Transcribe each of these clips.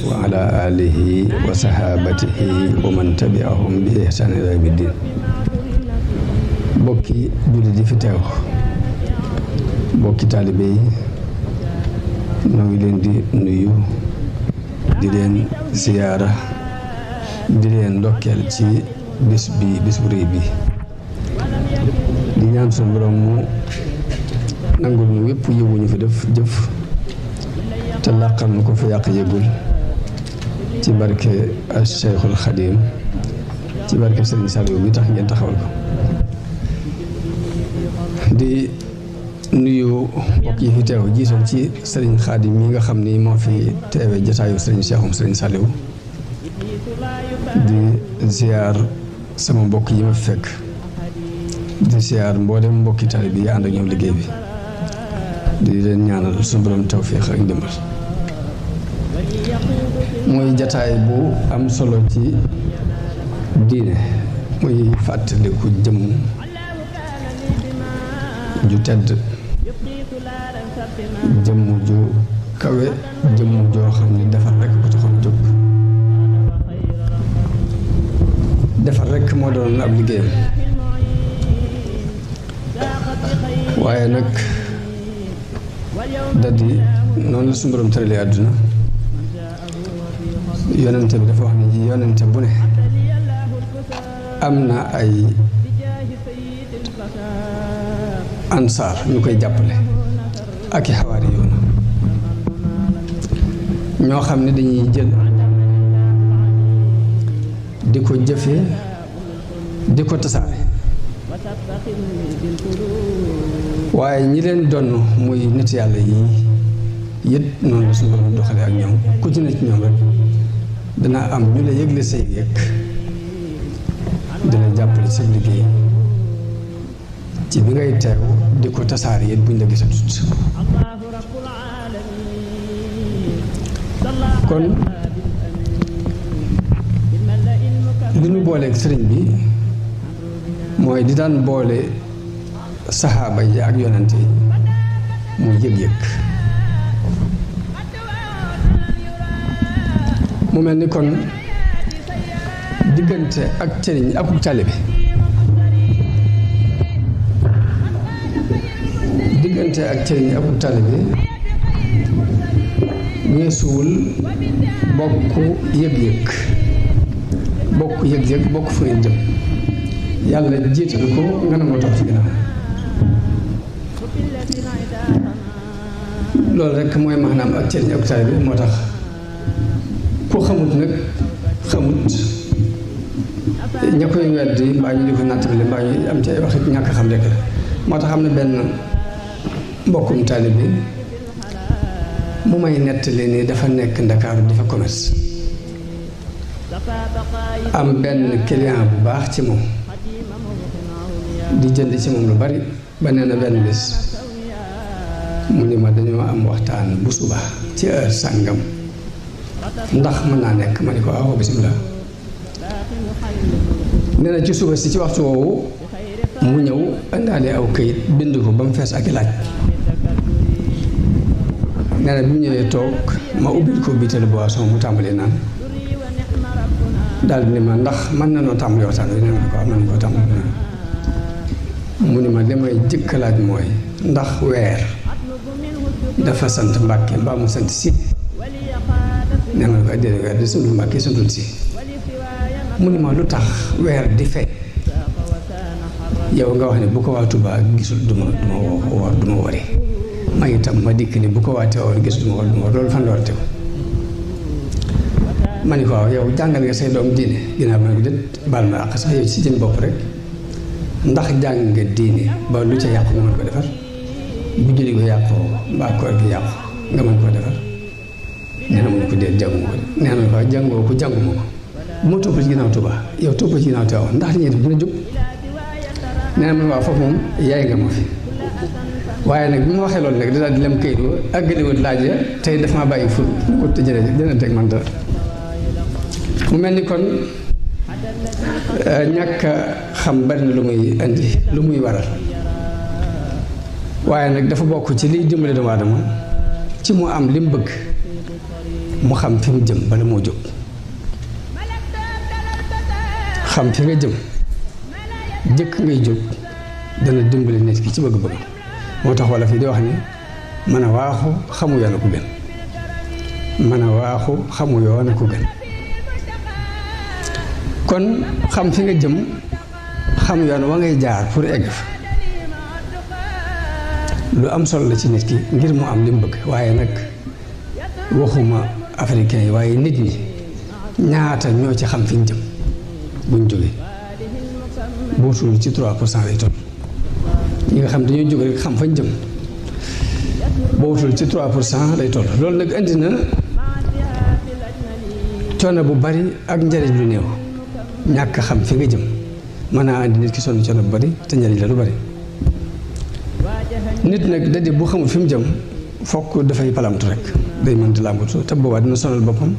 wa ala alihi wa sahabatihi wa man tabi'ahum bi ihsan ila yawmi din. bokki jullit yi fi teew, bokki taalibe yi, ñoo ngi leen di nuyu, di leen ziyaara, di leen ndokkeel ci bis bu rëy bi, di ñaan suñu borom mu nangul ñu wépp yiwu ñu fi def jëf te làqal nu ko fi yàq yëgul ci barke Cheikhul Khadim, ci barke Serigne Saliou mi tax ngeen taxawal ko. di nuyu mbokk yi fi teew, jiital ci Serigne Khadim mi nga xam ni moo fi teewe jataayu Serigne Cheikhum Serigne Saliou. di ziar sama mbokk yi ma fi fekk, di ziar mboolem mbokki taalibe yi ànd ak ñoom liggéey bi, di leen ñaanal suñu borom tawféex ak ndimbal. muy jataay bu am solo ci diine, muy fàttaliku jëmm ju tedd, jëmm ju kawe, jëmm joo xam ne defar rekk ko taxoon jóg. defar rekk moo doon ab liggéeyam, waaye nag daldi noonu la suñu borom tëralee àdduna. yonente bi dafa wax ne yonente bu ne am na ay ansaar ñu koy jàppale ak i xawaari yoon ñoo xam ne dañuy jël di ko jëfee di ko tasaare, waaye ñi leen donn muy nit yàlla yi it noonu la suñu borom doxale ak ñoom. ku ci ne ci ñoom rek dana am ñu la yëgle say yëg, dina jàppale sa liggéey ci bi ngay teew di ko tasaare it buñ la gisatut. kon li ñu booleeg sëriñ bi mooy di daan boole saxaaba yi ak yonante yi mu yëg-yëg. mu mel ni kon diggante ak sëriñ ak taalibe, diggante ak sëriñ ak taalibe weesuwul bokk yëg-yëg, bokk fu ngeen jëm. yàlla jiital ko nga nangoo topp ci ginnaaw. loolu rekk mooy maanaam ak sëriñ ak taalibe. moo tax ku xamut nag xamut, ña koy weddi mbaa ñu di ko nattale mbaa ñu am ci ay wax ñàkk xam rekk la. moo tax am na benn mbokkum taalibe mu may nettali ni dafa nekk Ndakaaru di fa commerce, am benn client bu baax ci moom di jënd ci moom lu bari. ba nee na benn bés mu ni ma dañoo am waxtaan bu suba ci heure sàngam, ndax mën naa nekk? ma ni ko waaw bisimilah. nee na ci suba si ci waxtu woowu mu ñëw indaale aw këyit bind ko ba mu fees ak i laaj. nee na bi mu ñëwee toog ma ubbil ko bitéelu boisson mu tàmbalee naan, daal di ni ma ndax mën na noo tàmbali waxtaan bi. nee na ko am nañu ko tàmbali. mu ni ma li may jëkk laaj mooy ndax weer dafa sant Mbàkke mbaa mu sant Si? nee na ko déedéet, weer di santul Mbàkke santul Si. mu ni ma lu tax weer di feeñ yow nga wax ne bu ko waa Tuubaa gisul duma wari, ma itam ma dikk ni bu ko waa Tiwaawan gisul duma war. loolu fan la war a tegu? ma ni ko waaw yow jàngal nga say doom diine? ginnaaw ma ne ko déet, baal ma àq sax yow ci jën bopp rek, ndax jàng nga diine ba lu ca yàqu nga mën ko defar? bu julli ko yàqoo mbaa koor gi yàqu nga mën koo defar? nee na mu ne ko déet, jànguma ko de. nee na ko jàngoo ko, jànguma ko. bu ma topp ci ginnaaw Tuubaa yow topp ci ginnaaw Tiwaawan ndax dañuy def dina jóg? nee na mu ne waaw foofu moom yaay nga ma fi. waaye nag bi ma waxee loolu nag da daal di lem këyit wa àggaliwut laaj ya tey daf maa bàyyi ful ko te jëlee teg man dara. mu mel ni kon ñàkk a xam bari na lu muy indi, lu muy waral. waaye nag dafa bokk ci liy dimbale doomu aadama ci mu am li mu bëgg mu xam fi mu jëm bala moo jóg. xam fi nga jëm jëkk ngay jóg dana dimbali nit ki ci bëgg-bëgg. moo tax wala fi di wax ni mën a waaxu xamu yoon a ko gën mën a waaxu xamu yoon a ko gën. kon xam fi nga jëm xam yoon wa ngay jaar pour egg fa lu am solo la ci nit ki ngir mu am li mu bëgg. waaye nag waxuma africain yi waaye nit ñi ñaata ñoo ci xam fi ñu jëm buñ jógee buutul ci 3% lay toll. ñi nga xam dañoo jóg rek xam fañ jëm buutul ci 3% lay toll. loolu nag indi na coono bu bari ak njariñ lu néew. ñàkk xam fi nga jëm mën naa andi nit ki sonn coono bu bari te njariñ la lu bari. nit nag da di bu xamul fi mu jëm fokk dafay palamtu rek day mën di làmbatu te boobaa dina sonal boppam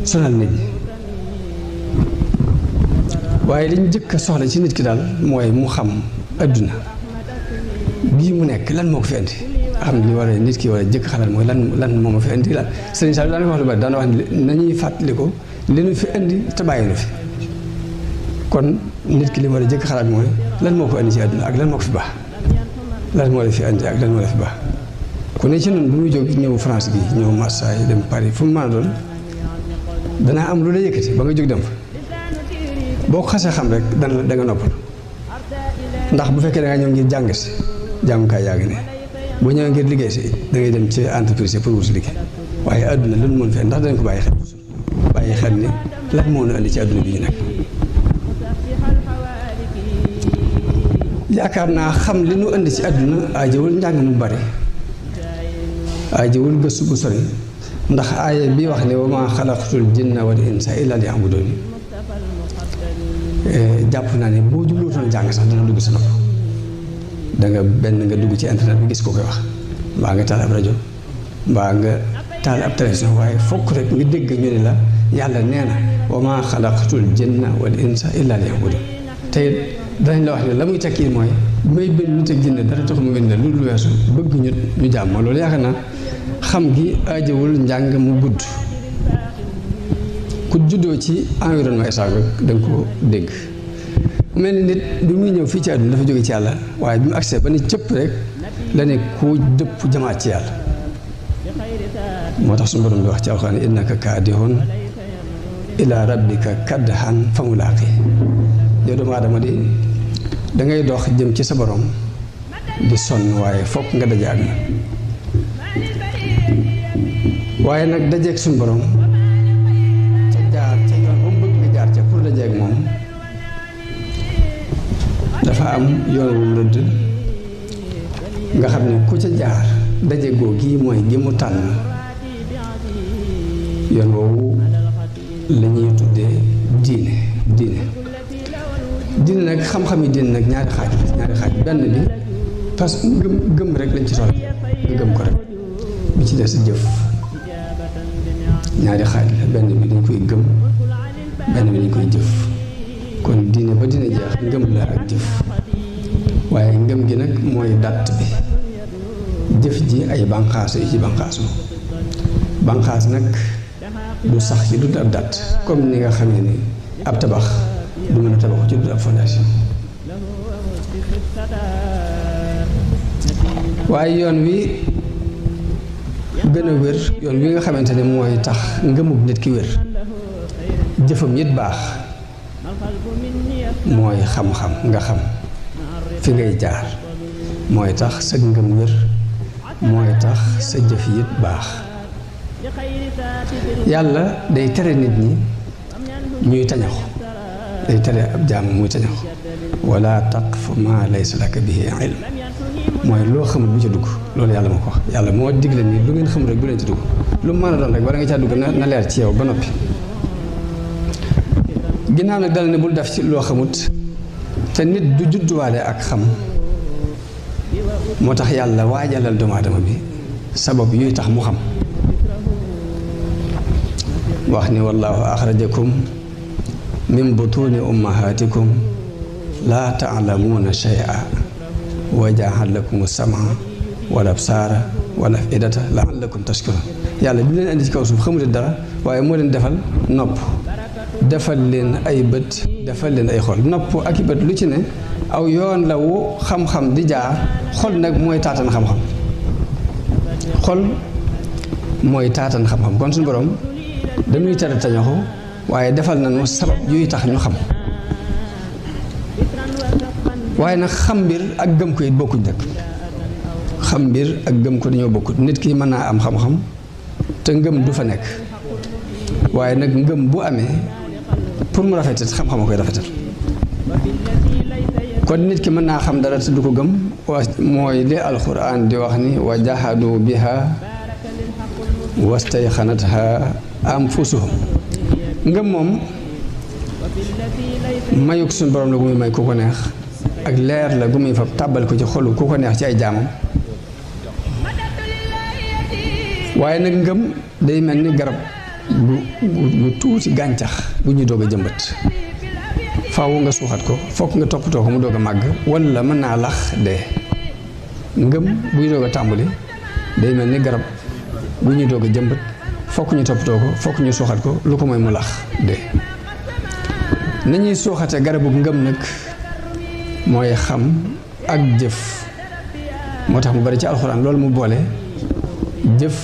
sonal nit ñi. waaye li ñu jëkk a soxla ci nit ki daal mooy mu xam adduna bii mu nekk lan moo ko fi indi. xam li war a nit ki war a jëkk xalaat mooy lan moo ma fi indi la. Sëriñ Sall daan wax lu bari daan wax ni nañuy fàttali ko li nu fi indi te bàyyi nu fi. kon nit ki li war a jëkk xalaat mooy lan moo ko indi ci adduna ak lan moo ko fi baax lan moo la fi indi ak lan moo la fi baax. ku ne ci noonu bu muy jóg ñëw France gi ñëw Marseille dem Paris fu mu mën a doon danaa am lu la yëkkati ba nga jóg dem fa. boo ko xasee xam rek da nga noppal ndax bu fekkee da nga ñëw ngir jàng si jàngukaay yaa ngi ne boo ñëwee ngir liggéey si da ngay dem ci entreprise pour wut si liggéey. waaye adduna lan moo fi ndax dañ ko bàyyi xel ni lan moo ñu indi ci adduna bi ñu nekk. yaakaar naa xam li nu indi ci adduna aajowul njàng mu bari aajowul gëstu bu sori ndax aaya bi wax ne wa maa xalaqtul jinna wal insa illa liya'budun jàpp naa ne boo jubluutoon jàng sax dana dugg sa nopp. da nga benn nga dugg ci internet bi gis ko koy wax mbaa nga taal ab rajo mbaa nga taal ab télévision waaye fokk rek nga dégg ñu ne la yàlla nee na wa maa xalaqtul jinna wal insa illa liya'budun. te danañ la wax ne la muy tekki mooy may bind nit ak jinne dara taxul mu bind la lu weesu bëgg ñu jàmm. loolu yaakaar naa xam gi aajowul njàng mu gudd. ku juddoo ci environnement état rek da nga ko dégg. mel ni nit bi muy ñëw fii ci àdduna dafa jóge ci yàlla waaye bi mu agsee ba ne cëpp rek la ne ku dëpp jamaat ci yàlla. moo tax suñu borom bi wax ci alxuraan innaka kaadihun ila rabbika kadhan fa mulaaqi. yow doomu aadama di da ngay dox jëm ci sa borom di sonn waaye fokk nga daje ak na waaye nag dajeeg suñu borom ca jaar ca yoon ba mu bëgg nga jaar ca pour dajeeg moom dafa am yoon wu rëdd nga xam ne ku ca jaar daje goo gii mooy gi mu tànn yoon woowu la ñuy tuddee diine nag xam-xam yi diine nag ñaari xaaj benn bi parce que gëm rek lañ ci soxla nga gëm ko rek bi ci des jëf. ñaari xaaj la benn bi dañ koy gëm benn bi dañ koy jëf. kon diine ba dina jeex ngëm la ak jëf waaye ngëm gi nag mooy datt bi jëf ji ay banqaas yu ci banqaasu banqaas nag du sax ci dut ab datt comme ni nga xamee ni ab tabax du mën a tabaxu ci dut ab fondation. waaye yoon wi gën a wér yoon wi nga xamante ne mooy tax ngëmub nit ki wér jëfam it baax mooy xam-xam nga xam fi ngay jaar mooy tax sa ngëm wér mooy tax sa jëf it baax. yàlla day tere nit ñi ñuy tañaxu day tere ab jaam muy tañaxu wala taqfu ma laysa laka bihi ilm mooy loo xamul bu ca dugg loolu yàlla moo ko wax yàlla moo digle ni lu ngeen xamul rek bu leen ci dugg lu mu mën a doon rek war nga caa dugg na leer ci yow ba noppi. ginnaaw nag dal ne bul def ci loo xamut te nit du judduwaale ak xam moo tax yàlla waajalal doomu aadama bi sabab yuy tax mu xam. wax ni wallahu axrajakum min butuni ummahatikum laa taalamuuna shay'a wa jaa'ala lakumu samaa wal absaara wal af'idata la'allakum tashkurun yàlla bi leen indi ci kaw suuf xamul dara waaye moo leen defal nopp defal leen ay bët defal leen ay xol nopp ak i bët lu ci ne aw yoon la wu xam-xam di jaar xol nag mooy taatan xam-xam xol mooy taatan xam-xam kon suñu borom dañuy tere tañoxu waaye defal nañu sabab yuy tax ñu xam waaye nag xam mbir ak gëm ko it bokkuñ nag xam mbir ak gëm ko dañoo bokkut nit ki mën naa am xam-xam te ngëm du fa nekk waaye nag ngëm bu amee pour mu rafetal xam-xam a koy rafetal kon nit ki mën naa xam dara te du ko gëm mooy li alquran di wax ni wa jahadu biha wastayxanatha anfusuhum ngëm moom mayuk suñu borom la gu muy may ku ko neex ak leer la gu muy fab tàbbal ko ci xolu ku ko neex ci ay jaamam waaye nag ngëm day mel ni garab gu tuuti gàncax bu ñuy doog a jëmbat faaw nga suuxat ko fokk nga toppatoo ko mu doog a màgg walla mën naa lax dee ngëm buy doog a tàmbali day mel ni garab bu ñuy doog a jëmbat fokk ñu toppatoo ko fokk ñu suuxat ko lu ko mooy mu lax dee nañuy suuxate garabu ngëm nag mooy xam ak jëf moo tax mu bari ci alxuraan loolu mu boole jëf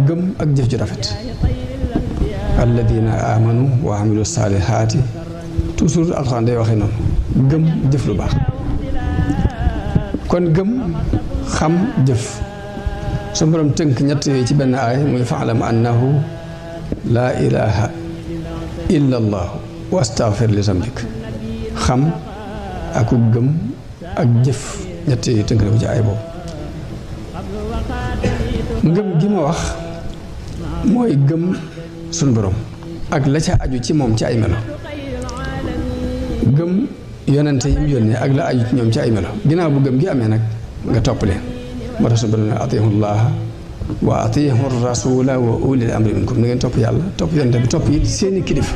gëm ak jëf ju rafet alladina amanu wa amilu saalihaati toujours alxuraan day waxee noonu gëm jëf lu baax kon gëm xam jëf su borom tënk ñett yooyu ci benn aay muy fa'lam annahu laa ilaha illa allah wastaghfir li zambik xam aku gëm ak jëf ñett yooyu tënk na ko ci aay boobu ngëm gi ma wax mooy gëm suñ borom ak la ca aju ci moom ci ay melo gëm yonente yi mu yónnee ak la aju ci ñoom ci ay melo ginnaaw bu gëm gi amee nag nga topp leen moo tax suñu borom ne atiihu llaha wa atiihu rasula wa ulil amri minkum na ngeen topp yàlla topp yonente bi topp it seeni kilifa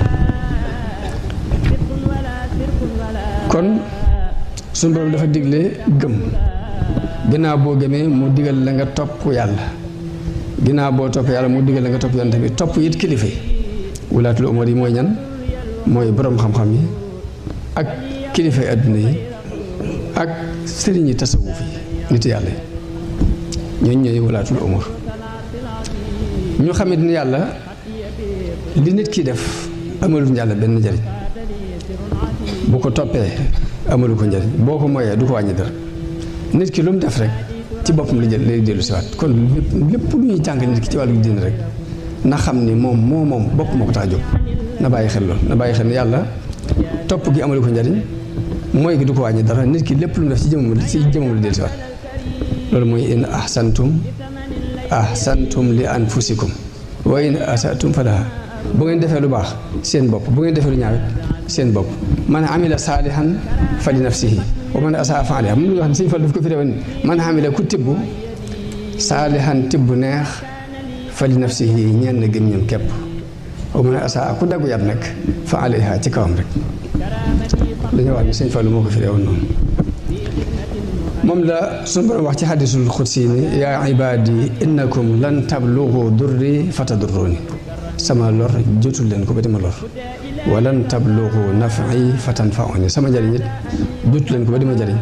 kon suñu borom dafa digle gëm ginnaaw boo gëmee mu digal la nga topp yàlla ginnaaw boo topp yàlla mu digal la nga topp yonente bi topp it kilifa yi wulaatul umur yi mooy ñan mooy borom xam-xam yi ak kilifa yi adduna yi ak sëriñ yi tasawuf yi nit yàlla yi ñooñu ñooy wulaatul umur ñu xamit ni yàlla li nit ki def amalu yàlla benn njariñ bu ko toppee amalu ko njariñ boo ko moyee du ko wàññi dara nit ki lu mu def rek ci boppam la jël lay dellu si waat kon lépp lu ñuy jàng nit ki ci wàllu diine rek na xam ni moom bopp moo ko tax a jóg na bàyyi xel lool na bàyyi xel ni yàlla topp gi amalu ko njariñ mooy gi du ko wàññi dara nit ki lépp lu mu def ci jëmam la dellu si waat loolu mooy in ahsantum li anfusikum wa in asatum falaha bu ngeen defee lu baax seen bopp bu ngeen defee lu ñaawit seen bopp man amila saalihan fa li nafsihi wa man asaa fa alayha mun wax ne Sëñ Fall daf ko fi rewoon man amila ku tibb saalihan tibb neex fa li nafsihi ñeen na gëm ñoom képp wa man asaa ku daggu yat nag fa alayha ci kawam rek dañoo wax ne Sëñ Fall moo ko fi rewoon noonu moom la suñu borom wax ci xadisul xudsi ni yaa ibaadi innakum lan tablugu durri fatadurruni sama lor jotul leen ko ba dima lor walan tablugu nafi fatanfauni sama njariñ it jotul leen ko ba dima jariñ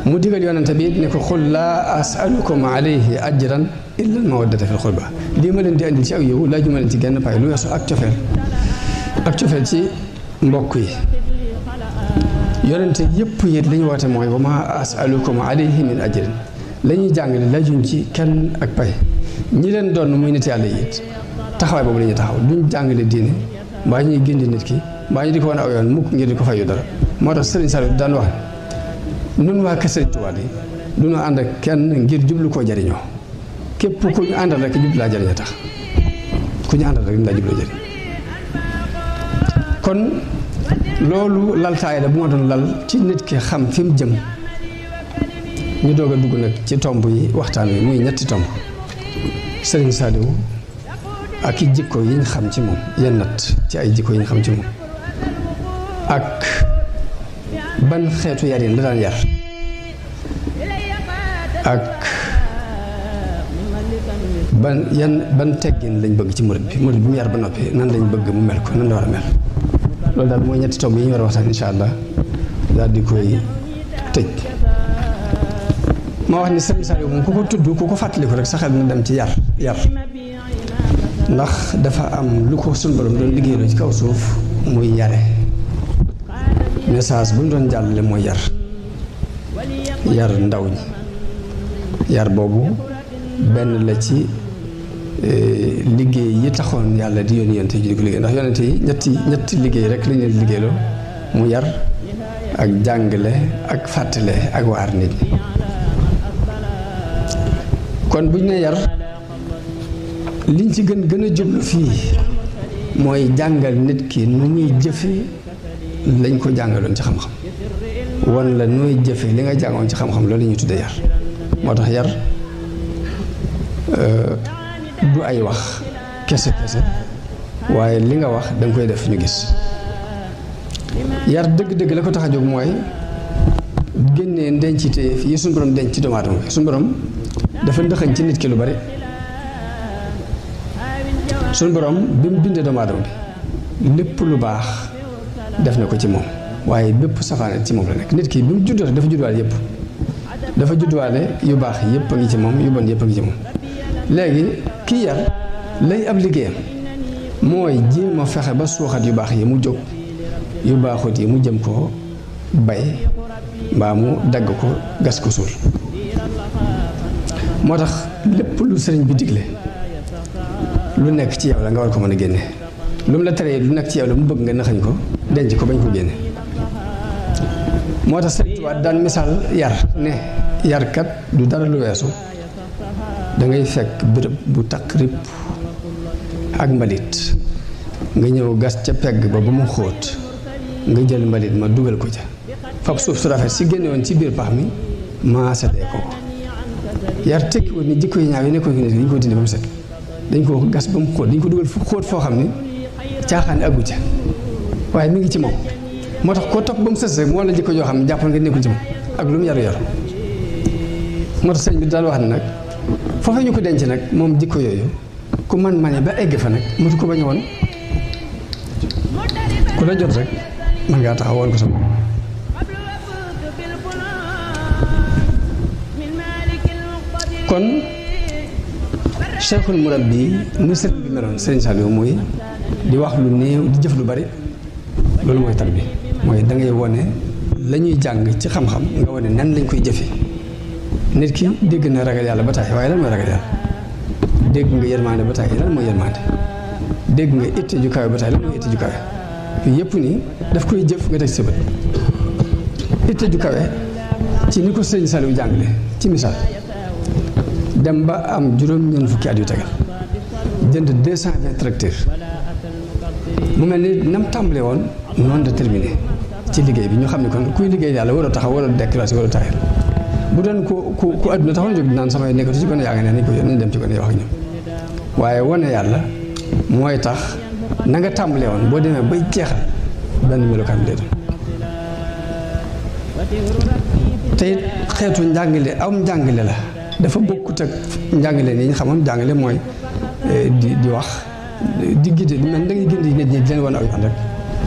mu digal yonente bi it ne ko xul laa asalukum alayhi ajran illa al mawaddata fil xurba lii ma leen di andil ci aw yow laaju ma leen ci genn pay lu weesu ak cofeel ci mbokk yi yonente yëpp it li ñu woote mooy wa ma asalukum alayhi min ajrin la ñuy jàngale laajuñ ci kenn ak pay ñi leen doon muy nit yàlla it taxawaay boobu la ñuy taxaw duñ jàngale diine mbaa ñuy gindi nit ki mbaa ñu di ko wan aw yoon mukk ngir di ko fayu dara moo tax Sëriñ Saliou daan wax nun waa kër Sëriñ Tuubaa yi du ñu ànd ak kenn ngir jublu koo jariñoo képp ku ñu àndal rek jublu laa jariñ a tax ku ñu àndal rek laa jublu jariñ kon loolu laltaay la bu ma doon lal ci nit ki xam fi mu jëm ñu doog a dugg nag ci tomb yi waxtaan wi muy ñetti tomb Sëriñ Saliou ak i jikko yi ñu xam ci moom yennat ci ay jikko yi ñu xam ci moom ak ban xeetu yarin la daan yar ak ban teggin lañ bëgg ci murid bi bu mu yar ba noppi nan lañ bëgg mu mel ko nan la war a mel loolu daal mooy ñetti tomb yi ñu war a waxtaan insha allah daal di koy tëj. ma wax ni Sëriñ Saliou moom ku ko tudd ku ko fàttaliku rek sa xel na dem ci yar ndax dafa am lu ko sunu borom doon liggéeyloo ci kaw suuf muy yare message bu mu doon jàllale mooy yar ndaw ñi yar boobu benn la ci liggéey yi taxoon yàlla di yónni yonent yi di ko liggéey ndax yonent yi ñetti liggéey rek lañu leen liggéeyloo mu yar ak jàngale ak fàttale ak waar nit ñi kon buñ ne yar liñ ci gën a jublu fii mooy jàngal nit ki nu muy jëfe lañ ko jàngaloon ci xam-xam wan la nooy jëfe li nga jàngoon ci xam-xam loolu la ñuy tudde yar moo tax yar du ay wax kese waaye li nga wax danga koy def ñu gis yar dëgg-dëgg la ko tax a jóg mooy génnee ndencite yi suñu borom denc ci doomu aadama bi suñu borom dafa ndëxañ ci nit ki lu bari suñu borom bi mu bindee doomu aadama bi lépp lu baax def na ko ci moom waaye bépp safaane ci moom la nekk nit ki bi mu juddoo dafa judduwaale yëpp dafa judduwaale yu baax yëpp a ngi ci moom yu bon yëpp a ngi ci moom léegi kii yar lay ab liggéeyam mooy jéem a fexe ba suuxat yu baax yi mu jóg yu baaxut yi mu jëm koo bay mbaa mu dagg ko gas ko suul moo tax lépp lu sëriñ bi digle lu nekk ci yow la nga war ko mën a génne lu mu la teree lu nekk ci yow la mu bëgg nga naxañ ko denc ko bañ ko génne moo tax Sëriñ Tuubaa daan misaal yar ne yarkat du dara lu weesu da ngay fekk bërëb bu taq rip ak mbalit nga ñëw gas ca pegg ba mu xóot nga jël mbalit ma dugal ko ca fab suuf su rafet si génne woon ci biir pax mi maasalee ko yar tekkiwut ni jikko yi ñaaw yi nekkoon fi nit dañ ko dindi ba mu set dañ ko gas ba mu xóot dañ ko dugal fu xóot foo xam ni caaxaan aggu ca waaye mi ngi ci moom moo tax koo topp ba mu sës rek moo la jikko joo xam ne jàppal nga nekkul ci moom ak lu mu yaru moo tax sëñ bi daal wax ne nag foofu ñu ko denc nag moom jikko yooyu ku man mane ba egg fa nag motu ko bañ a woon ku la jot rek man ngaa taxaw woon ko sama kon cheikhul murabbi nu sëriñ bi meloon sëriñ Saliou mooy di wax lu néew di jëf lu bari loolu mooy tarbi mooy da ngay wone la ñuy jàng ci xam-xam nga wone nan lañ koy jëfe nit ki dégg na ragal yàlla ba taay waaye lan mooy ragal yàlla dégg nga yërmande ba taay lan mooy yërmande dégg nga itte ju kawe ba taay lan mooy itte ju kawe yooyu yëpp nii daf koy jëf nga teg sa bët itte ju kawe ci ni ko sëriñ Saliou jàngale ci misaal dem ba am juróom-ñeent fukki at yu tegal jënd 220 tracteurs mu mel ni nam tàmbale woon noonu la terminé ci liggéey bi ñu xam ne kon kuy liggéey yàlla waroo taxaw waroo déclassé waroo taayal bu doon ku àdduna taxoon jóg naan samay nekkatu ci gone yaa nga ne nañ ko nañ dem ci gone yoo wax ak ñoom waaye wane yàlla mooy tax na nga tàmbalee woon boo demee bay jeexal benn melokaan bi lay doon te xeetu njàngale am njàngale la dafa bokkut ak njàngale ni ñu xamoon njàngale mooy di wax di gide di mel da ngay gindi nit ñi di leen wan aw yoon rek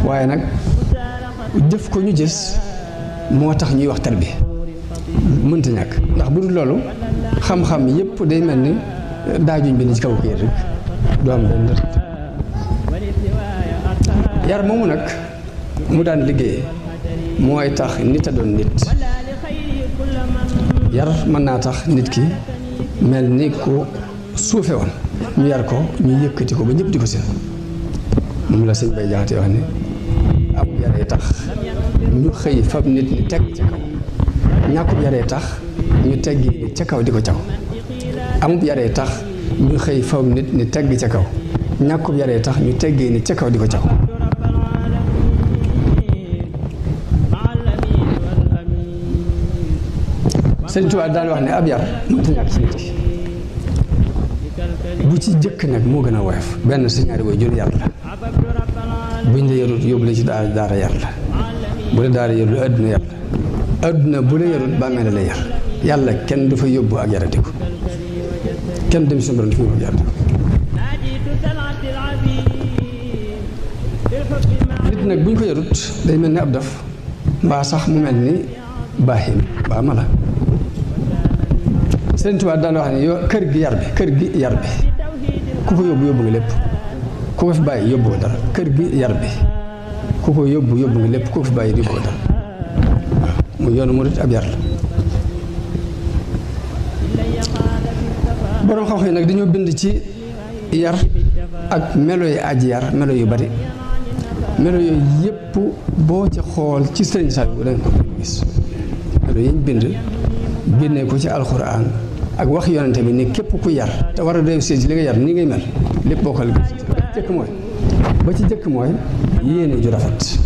waaye nag jëf ko ñu gis moo tax ñuy wax tarbi mënta ñàkk ndax bu dul loolu xam-xam yépp day mel ni daajuñ bi ni ci kaw kër rek du am benn yar moomu nag mu daan liggéey mooy tax nit a doon nit yar mën naa tax nit ki mel ni ko suufe woon ñu yar ko ñu yëkkati ko ba ñëpp di ko seen moom la sëñ Bay Jaxate wax ne am yaree tax ñu xëy fab nit ñi teg ca kaw ñàkkub yaree tax ñu teggi nit ca kaw di ko caw amub yaree tax ñu xëy fab nit ñi tegg ca kaw ñàkkub yaree tax ñu teggee nit ca kaw di ko caw Sëñ Tuubaa daan wax ne ab yar mënta ñàkk ci nit ki bu ci jëkk nag moo gën a woyof benn sa ñaari way jur yar la buñ la yarut yóbbu la ci daara yar la bu la daara yarut adduna yar la adduna bu la yarut bàmmeel la yar yàlla kenn du fa yóbbu ak yaradiku kenn dem suñu borom du fa yóbbu ak yaradiku nit nag bu ñu ko yarut day mel ni ab dof mbaa sax mu mel ni baaxin mbaa mala Sëriñ Tuubaa daan wax ne kër gi yar bi ku ko yóbbu nga lépp ku ko fi bàyyi yóbbu dara kër gi yar bi ku ko yóbbu nga lépp ku ko fi bàyyi yóbbu dara waaw mu yoonu murit ab yar la boroom xam-xam yi nag dañoo bind ci yar ak melo yi aji yar melo yu bari melo yooyu yépp boo ci xool ci Sëriñ Saliou danga ko gis melo yi ñu bind génnee ko ci alxuraan ak wax yonente bi ne képp ku yar te war a réussir ci li nga yar ni ngay mel lépp boo ko ba ci jëkk mooy yéene ju rafet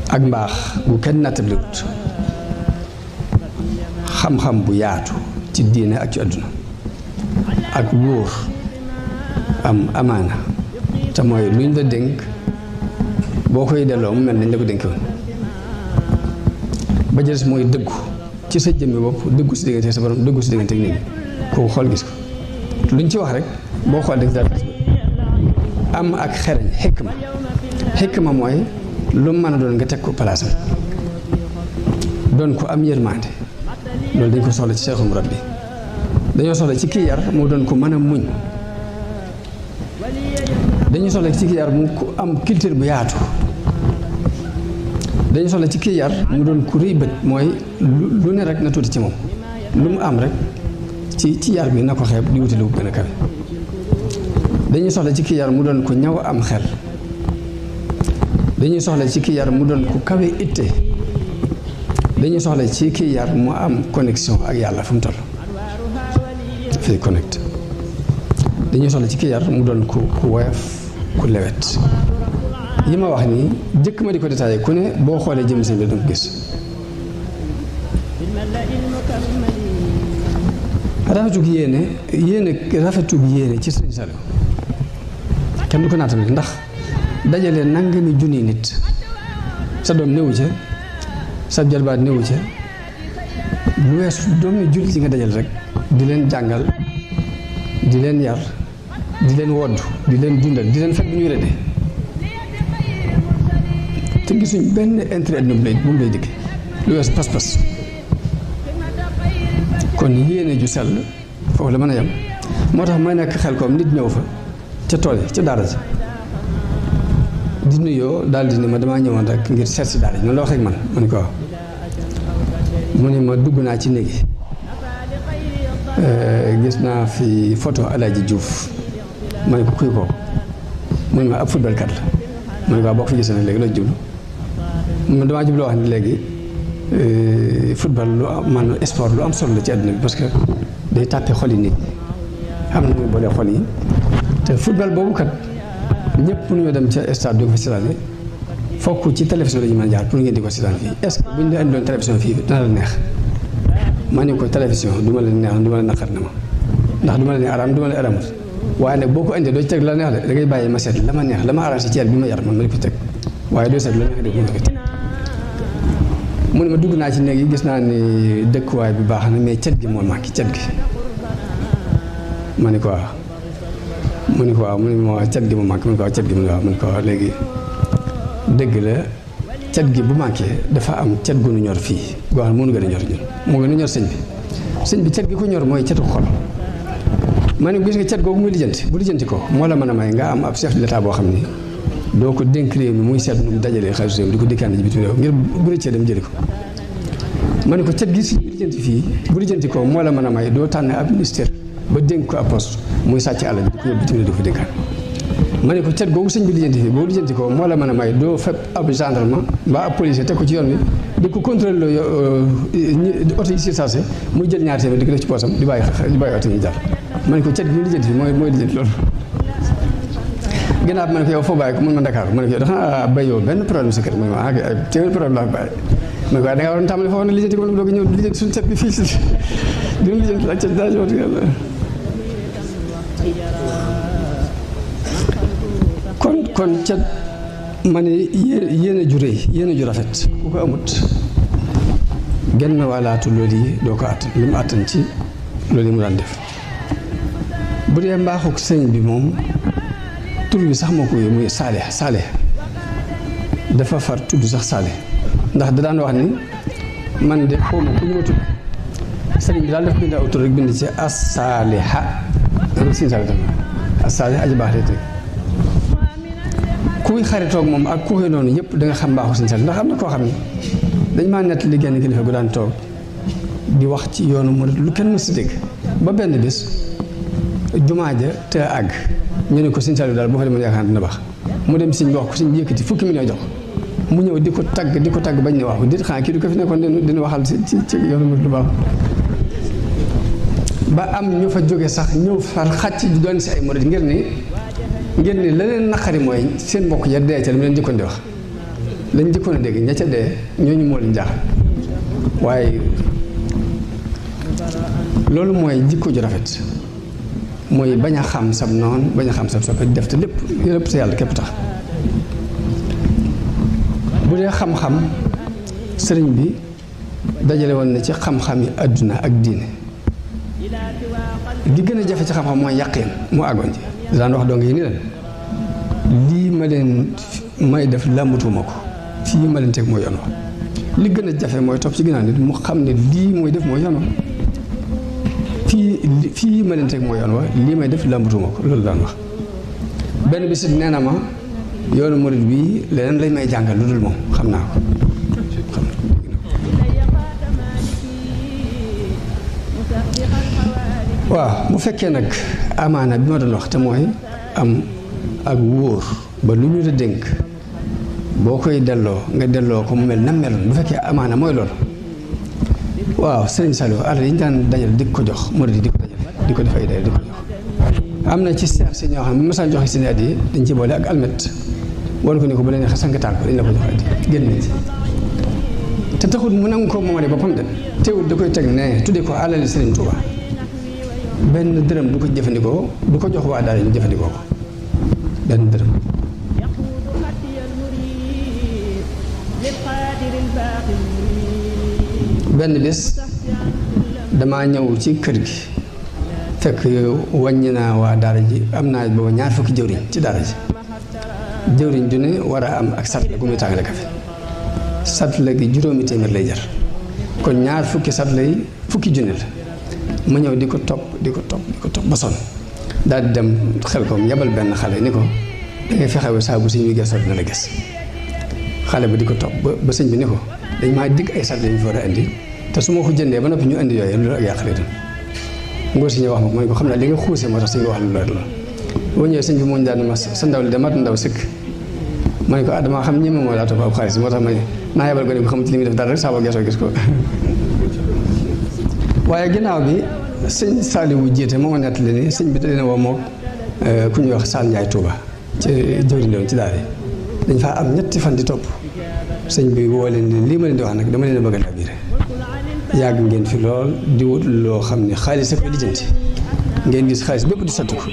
ak mbaax bu kenn nattabliwut xam-xam bu yaatu ci diine ak ci àdduna ak wóor am amaana te mooy luñ la dénk boo koy delloo mu mel nañ la ko dénk woon ba jëles mooy dëggu ci sa jëmmi bopp dëggu si diggante sa borom dëggu si diggante ak nit ñi kooku xool gis ko luñ ci wax rek boo xool dëgg daal am ak xereñ xikma mooy lu mën a doon nga teg ko palaasam doon ko am yërmande loolu dañ ko soxla ci Seexul Murabbi dañoo soxla ci kii yar mu doon ko mën a muñ dañuy soxla ci kii yar mu am culture bu yaatu dañu soxla ci kii yar mu doon ku rëy bët mooy lu ne rek na tuuti ci moom lu mu am rek ci yar bi na ko xeeb di wuti lu gën a kawe dañuy soxla ci kii yar mu doon ku ñaw am xel dañuy soxla ci kii yar mu doon ku kawe itte dañuy soxla ci kii yar mu am connexion ak yàlla fu mu toll fii connecte dañuy soxla ci kii yar mu doon ku woyof ku lewet yi ma wax nii jëkk ma di ko détaillé ku ne boo xoolee jëm seen bi danga ko gis rafetug yéene ci Sëriñ Saliou kenn du ko naatale ndax dajale nangami junni nit sa doom néewu ca sa jarbaat néewu ca lu weesu doomi jullit yi nga dajal rek di leen jàngal di leen yar di leen wodd di leen dundal di leen fekk bu ñu wéree te gisuñ benn intérêt bu mu lay digg lu weesu pas-pas kon yéene ju sell foofu la mën a yem moo tax may nekk xel koom nit ñëw fa ca tool yi ca daara ji di nuyoo daal di ne ma damaa ñëwoon rek ngir seet si daara ji noonu la waxee ak man ma ne ko waaw mu ne ma dugg naa ci néegi gis naa fi photo Alaaji Diouf ma ne ko kuy kooku mu ne ma ab football kat la ma ne ko waaw boo ko fi gisee nag léegi loo jublu man damaa jublu wax ne léegi football lu man sport lu am solo la ci àdduna bi parce que day tàppe xol yi nit am na muy boole xol yi te football boobu kat ñëpp ñoo dem ca stade di ko fa seetaan fokk ci télévision la ñu mën a jaar pour ngeen di ko seetaan fii est-ce que bu ñu la indiloon télévision fii dana la neex ma ne ko télévision du ma la neex du ma la naqar na ma ndax du ma la ne araam du ma la aramut waaye nag boo ko indee doo ci teg la neex de da ngay bàyyi ma seet la ma neex la ma arrangé ci yar bi ma yar man ma di ko teg waaye doo seet la neex def ma ko teg mu ne ma dugg naa ci néeg yi gis naa ni dëkkuwaay bi baax na mais cet gi moo manqué cet gi ma ne ko waaw mu ne ko waaw mu ne ma cet gi moo manqué mu ne ko waaw cet gi mu ne waaw mu ne ko waaw léegi dëgg la cet gi bu manqué dafa am cet gu nu ñor fii goo xam ne moo nu gën a ñor ñun moo gën a ñor sëñ bi cet gi ko ñor mooy cetu xol ma ne gis nga cet googu muy lijjanti bu lijjanti ko moo la mën a may nga am ab chef de l'état boo xam ni doo ko dénk réew mi muy seet nu mu dajalee xaalis réew mi di ko dikkaane ji bitim réew ngir bu rëccee dem jëli ko ma ne ko cet gi si lijjanti fii bu lijjanti ko moo la mën a may doo tànn ab ministère ba dénk ko ab poste muy sàcc àll bi di ko yóbbu bitim réew di ko dénkaan ma ne ko cet googu sëñ bi lijjanti fii boo lijjanti ko moo la mën a may doo fekk ab gendarme mbaa ab policier teg ko ci yoon bi di ko contrôler oto yi surchargé muy jël ñaar téeméer di ko def ci poosam di bàyyi oto yi jàll ma ne ko cet gi lijjanti fii mooy lijjanti loolu ginnaaw ma ne ko yow foo bàyyi ko mun ma Dakar ma ne ko yow dafa béyoo benn problème sa kër ma ne ko ay téeméer problème laa bàyyi ma ne ko waaye da ngaa waroon tàmbali foofu ne lijjanti ko doog a ñëw lijjanti suñu cet bi fii si dina lijjanti ak cet daa ñëw yàlla kon cet ma ne yéene ju rëy yéene ju rafet ku ko amut genn wàllaatu loolu yi doo ko àttan li mu àttan ci loolu yi mu daan def bu dee mbaaxuk sëñ bi moom tur bi sax moo ko yooyu muy saale dafa far tudd sax saale ndax da daan wax ni man de xaw ma ku ñu ma tudd sëriñ bi daal dafa bind aw tur rek bind ci as-saaliha rek sin saale tam as-saaliha aji baax rek kuy xaritoog moom ak ku koy noonu yëpp da nga xam mbaaxu sëñ saale ndax am na koo xam ne dañ maa nett li genn kilifa gu daan toog di wax ci yoonu murid lu kenn mës a dégg ba benn bis jumaa ja te àgg ñu ne ko sëñ Saliou daal boo fa demoon yaakaar dina baax mu dem sëñ bi wax ko sëñ bi yëkkati fukki million jox mu ñëw di ko tagg bañ ne waaw dit xanaa kii du ko fi nekkoon dina waxal ci yoonu murid lu baax ba am ñu fa jóge sax ñëw far xàcc di doon si ay murid ngir ni la leen naqari mooy seen mbokk ya dee ca la mu leen jëkkoon di wax lañ jëkkoon a dégg ña ca dee ñooñu moo leen jaaxal waaye loolu mooy jikko ju rafet mooy bañ a xam sab noonu bañ a xam sab soppe def te lépp te yàlla képp tax bu dee xam-xam sëriñ bi dajale woon na ci xam-xami àdduna ak diine li gën a jafe ci xam-xam mooy yàqeen mu àggoon ci daan wax dong yi ni leen lii ma leen may def làmbatuuma ko fii ma leen teg mooy yoon wa li gën a jafe mooy topp ci ginnaaw nit mu xam ne lii mooy def mooy yoon wa fii ma leen teg mooy yoon wa lii may def làmbatuuma ko loolu daan wax benn bisit nee na ma yoonu murid bii leneen lañ may jàngal lu dul moom xam naa ko waaw bu fekkee nag amaana bi ma doon wax te mooy am ak wóor ba lu ñu la dénk boo koy delloo nga delloo ko mu mel na meloon bu fekkee amaana mooy loolu waaw sëriñ Saliou alal yi ñu daan dajal di ko jox murid yi di ko dajal di ko def ay dajal di ko jox am na ci seex si ñoo xam ne masaan joxe seen addi yi dañ ci boole ak almet wan ko ni ko bu la neexee sankataal ko dañ la ko jox addi génn nañ ci te taxul mu nangu ko moomale boppam de teewul da koy teg ne tuddee ko alali sëriñ Touba benn dërëm du ko jëfandikoo du ko jox waa daal ñu jëfandikoo ko benn dërëm benn bés damaa ñëw ci kër gi fekk wàññi naa waa daara ji am naa booba ñaar fukki jëwriñ ci daara ji jëwriñ ju ne war a am ak satla gu muy tàngale kafe satla gi juróomi téeméer lay jar kon ñaar fukki satla yi fukki junne la ma ñëw di ko topp ba sonn daal di dem xel ko yabal benn xale ni ko da ngay fexewu saa bu sëñ bi gëstoo dina la gis xale ba di ko topp ba sëñ bi ni ko dañ maa digg ay satla yu ñu fa war a indi te su ma ko jëndee ba noppi ñu indi yooyu loolu ak yàqale itam ngóor si ñu wax ma ko ma ne ko xam naa li nga xuuse moo tax sëñ bi wax lu leer la boo ñëwee sëñ bi moo ñu daan ma sa ndaw li de mat ndaw sëkk ma ne ko damaa xam ñi ma moo daa topp ab xaalis moo tax ma ne naa yebal ko ne ko xamante li muy def dara rek saa boo geesoo gis ko waaye ginnaaw bi sëñ Saliou jiite moo ma nettali ni sëñ bi da leen woo moog ku ñuy wax Sall Ndiaye Touba ci jëwriñ doon ci daal yi dañ faa am ñetti fan di topp sëñ bi woo leen ni lii ma leen di wax nag dama leen a bëgg a labiré yàgg ngeen fi lool di wut loo xam ne xaalis a koy lijjanti ngeen gis xaalis bépp di sotti ko